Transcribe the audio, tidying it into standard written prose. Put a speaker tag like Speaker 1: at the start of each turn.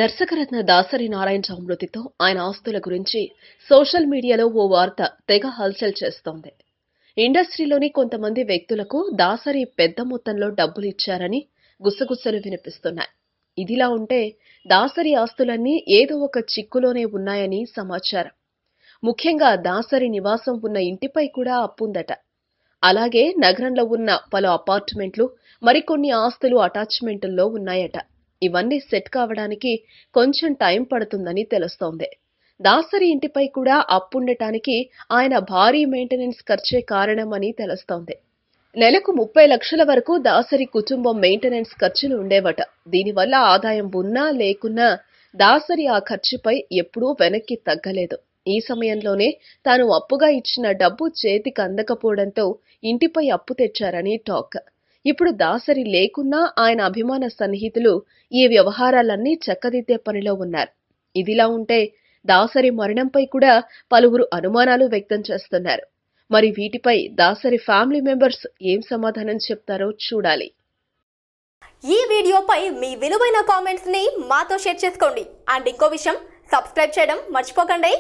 Speaker 1: దర్శకరత్న దాసరి నారాయణరావు మృతితో ఆయన ఆస్తుల గురించి సోషల్ మీడియాలో ఓ వార్త తెగ హల్చల్ చేస్తోంది. ఇండస్ట్రీలోని కొంతమంది వ్యక్తులకు దాసరి పెద్ద మొత్తంలో డబ్బులు ఇచ్చారని గుసగుసలు వినిపిస్తున్నాయి. ఇదిలా ఉంటే దాసరి ఆస్తులన్నీ ఏదో ఒక చిక్కులోనే ఉన్నాయని సమాచారం. ముఖ్యంగా దాసరి నివాసం ఉన్న ఇంటిపై కూడా అప్పుందట. అలాగే నగరంలో ఉన్న పలు అపార్ట్మెంట్లు, మరికొన్ని ఆస్తులు అటాచ్మెంటుల్లో ఉన్నాయట. ఇవన్నీ సెట్ కావడానికి కొంచెం టైం పడుతుందని తెలుస్తోంది. దాసరి ఇంటిపై కూడా అప్పుండటానికి ఆయన భారీ మెయింటెనెన్స్ ఖర్చే కారణమని తెలుస్తోంది. నెలకు 30 లక్షల వరకు దాసరి కుటుంబం మెయింటెనెన్స్ ఖర్చులు ఉండేవట. దీనివల్ల ఆదాయం ఉన్నా లేకున్నా దాసరి ఆ ఖర్చుపై ఎప్పుడూ వెనక్కి తగ్గలేదు. ఈ సమయంలోనే తాను అప్పుగా ఇచ్చిన డబ్బు చేతికి అందకపోవడంతో ఇంటిపై అప్పు తెచ్చారని టాక్. ఇప్పుడు దాసరి లేకున్నా ఆయన అభిమాన సన్నిహితులు ఈ వ్యవహారాలన్నీ చక్కదిద్దే పనిలో ఉన్నారు. ఇదిలా ఉంటే దాసరి మరణంపై కూడా పలువురు అనుమానాలు వ్యక్తం చేస్తున్నారు. మరి వీటిపై దాసరి ఫ్యామిలీ మెంబర్స్ ఏం సమాధానం చెప్తారో చూడాలి.
Speaker 2: ఈ వీడియోపై మీ విలువైన కామెంట్స్ ని మాతో షేర్ చేసుకోండి. అండ్ ఇంకో విషయం, సబ్స్క్రైబ్ చేయడం మర్చిపోకండి.